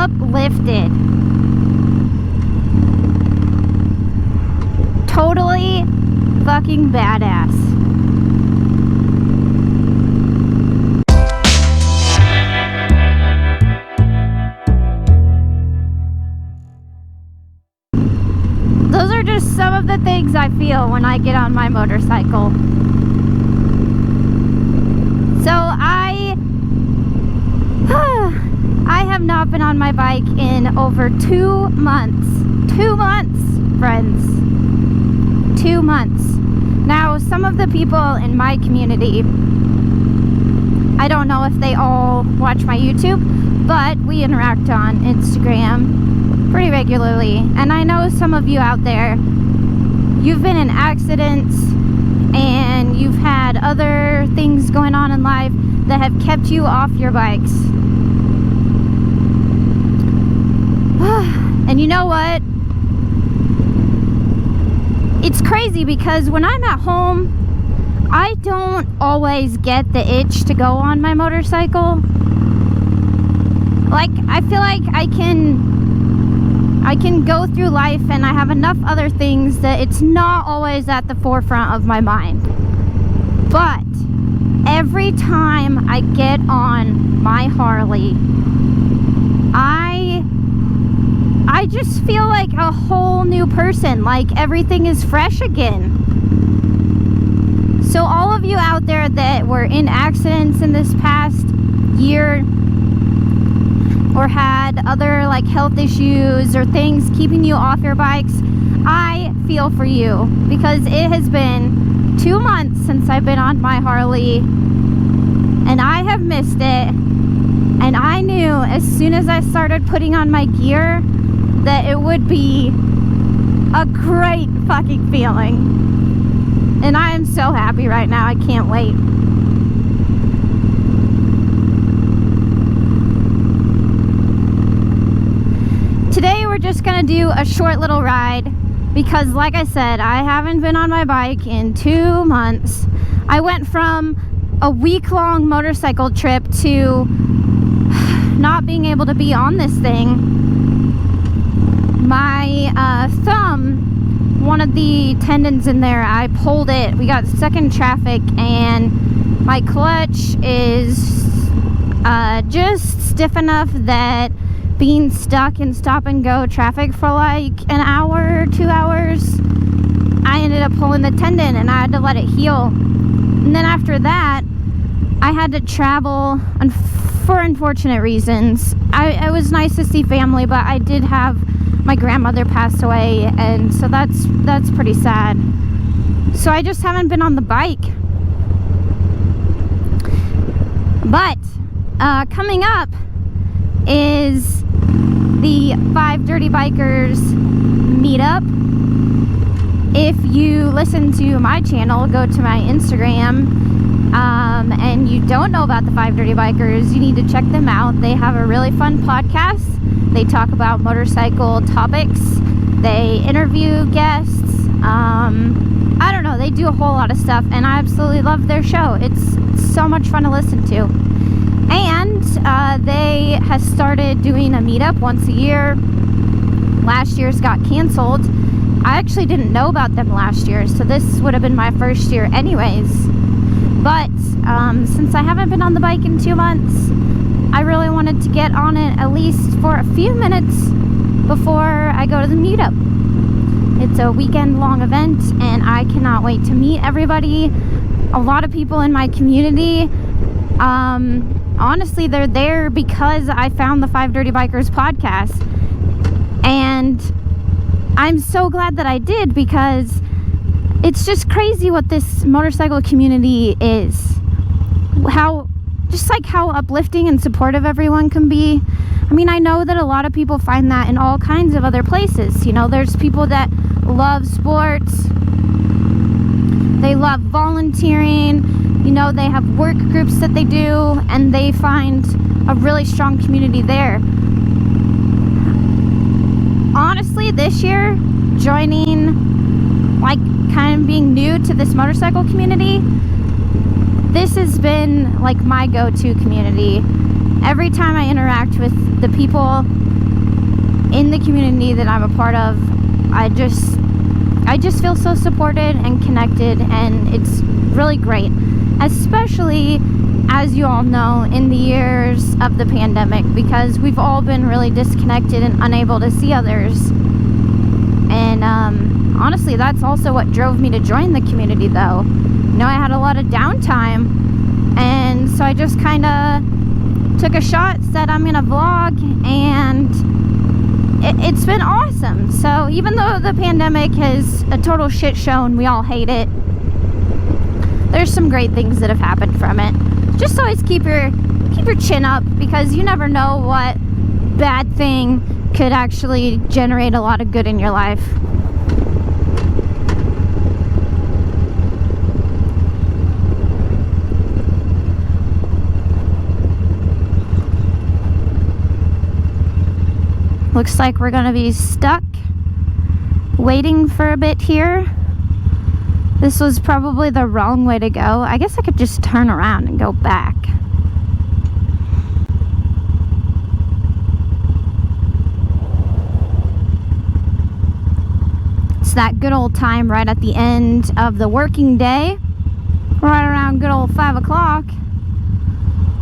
uplifted. Totally fucking badass. Those are just some of the things I feel when I get on my motorcycle. So I have not been on my bike in over 2 months. 2 months, friends. 2 months. Now, some of the people in my community, I don't know if they all watch my YouTube, but we interact on Instagram pretty regularly. And I know some of you out there, you've been in accidents and you've had other things going on in life that have kept you off your bikes. And you know what? It's crazy because when I'm at home, I don't always get the itch to go on my motorcycle. Like, I feel like I can go through life and I have enough other things that it's not always at the forefront of my mind. But every time I get on my Harley, I just feel like a whole new person, like everything is fresh again. So all of you out there that were in accidents in this past year or had other like health issues or things keeping you off your bikes, I feel for you because it has been 2 months since I've been on my Harley and I have missed it. And I knew as soon as I started putting on my gear that it would be a great fucking feeling. And I am so happy right now. I can't wait. Today we're just gonna do a short little ride because like I said, I haven't been on my bike in 2 months. I went from a week-long motorcycle trip to not being able to be on this thing. My thumb, one of the tendons in there, I pulled it. We got stuck in traffic and my clutch is just stiff enough that being stuck in stop and go traffic for like an hour, 2 hours, I ended up pulling the tendon and I had to let it heal. And then after that, I had to travel for unfortunate reasons. It was nice to see family, but I did have my grandmother pass away, and so that's pretty sad. So I just haven't been on the bike. But coming up is the 5 Dirty Bikers meetup. If you listen to my channel, go to my Instagram, and you don't know about the 5 Dirty Bikers, you need to check them out. They have a really fun podcast. They talk about motorcycle topics. They interview guests. I don't know, they do a whole lot of stuff, and I absolutely love their show. It's so much fun to listen to. And they have started doing a meetup once a year. Last year's got canceled. I actually didn't know about them last year, so this would have been my first year anyways. But since I haven't been on the bike in 2 months, I really wanted to get on it at least for a few minutes before I go to the meetup. It's a weekend-long event, and I cannot wait to meet everybody. A lot of people in my community, honestly, they're there because I found the 5 Dirty Bikers podcast. And I'm so glad that I did because it's just crazy what this motorcycle community is. How uplifting and supportive everyone can be. I mean, I know that a lot of people find that in all kinds of other places. You know, there's people that love sports. They love volunteering. You know, they have work groups that they do, and they find a really strong community there. Honestly, this year, joining, like, kind of being new to this motorcycle community, this has been like my go-to community. Every time I interact with the people in the community that I'm a part of, I just feel so supported and connected, and it's really great. Especially, as you all know, in the years of the pandemic, because we've all been really disconnected and unable to see others. And honestly, that's also what drove me to join the community, though. You know, I had a lot of downtime, and so I just kind of took a shot, said I'm gonna vlog, and it's been awesome. So even though the pandemic is a total shit show and we all hate it, there's some great things that have happened from it. Just always keep your chin up, because you never know what bad thing could actually generate a lot of good in your life. Looks like we're gonna be stuck waiting for a bit here. This was probably the wrong way to go. I guess I could just turn around and go back. It's that good old time right at the end of the working day, right around good old 5 o'clock.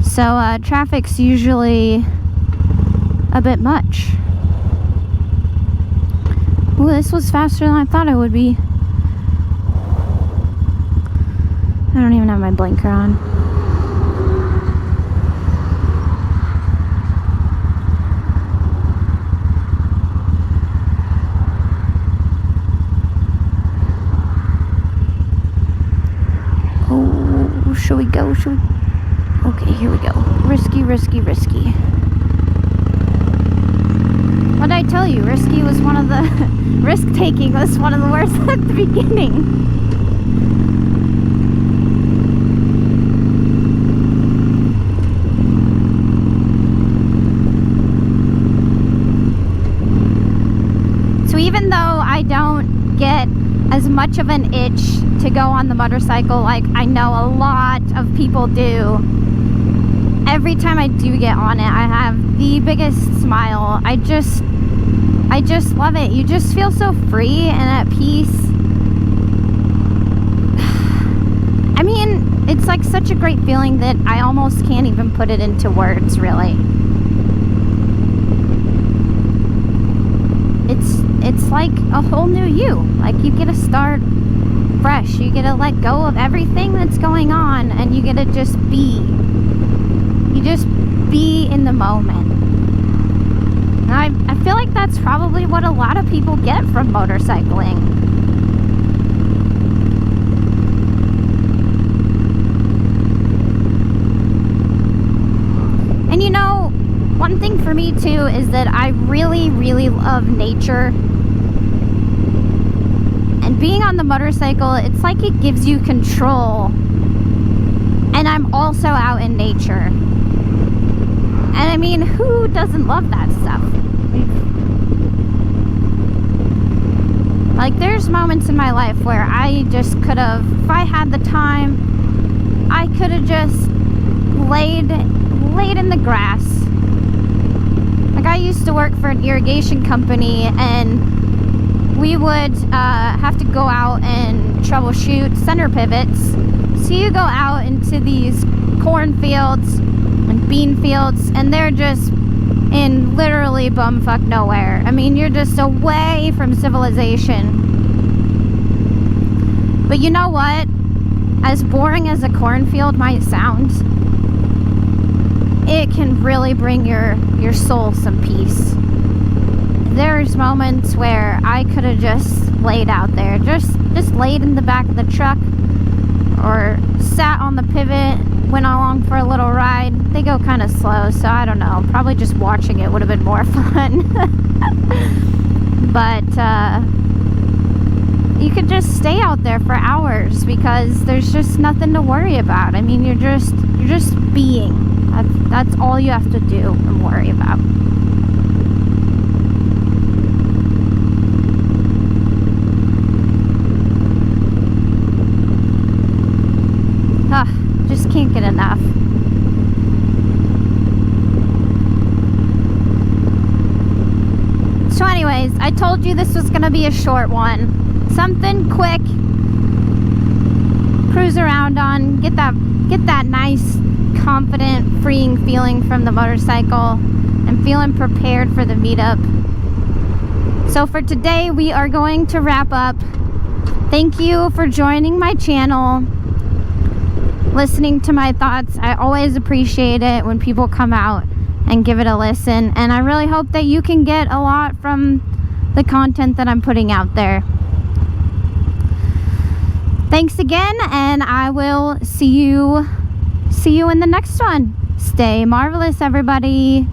So traffic's usually a bit much. Ooh, this was faster than I thought it would be. I don't even have my blinker on. Oh, should we go? Okay, here we go. Risky, risky, risky. What did I tell you? Risky was one of the... risk-taking was one of the worst at the beginning. So even though I don't get as much of an itch to go on the motorcycle like I know a lot of people do, every time I do get on it, I have the biggest smile. I just love it. You just feel so free and at peace. I mean, it's like such a great feeling that I almost can't even put it into words, really. It's like a whole new you. Like, you get to start fresh. You get to let go of everything that's going on, and you get to just be. You just be in the moment. And I feel like that's probably what a lot of people get from motorcycling. And you know, one thing for me too is that I really, really love nature. And being on the motorcycle, it's like it gives you control. And I'm also out in nature. And I mean, who doesn't love that stuff? Like, there's moments in my life where I just could have, if I had the time, I could have just laid in the grass. Like, I used to work for an irrigation company, and we would have to go out and troubleshoot center pivots. So you go out into these cornfields and bean fields, and they're just in literally bumfuck nowhere. I mean, you're just away from civilization. But you know what? As boring as a cornfield might sound, it can really bring your soul some peace. There's moments where I could have just laid out there, just laid in the back of the truck, or sat on the pivot, went along for a little ride. They go kind of slow, so I don't know. Probably just watching it would have been more fun. But you could just stay out there for hours because there's just nothing to worry about. I mean, you're just being. That's all you have to do and worry about. Just can't get enough. I told you this was gonna be a short one. Something quick. Cruise around on, get that nice, confident, freeing feeling from the motorcycle and feeling prepared for the meetup. So for today, we are going to wrap up. Thank you for joining my channel, listening to my thoughts. I always appreciate it when people come out and give it a listen, and I really hope that you can get a lot from the content that I'm putting out there. Thanks again, and I will see you in the next one. Stay marvelous, everybody.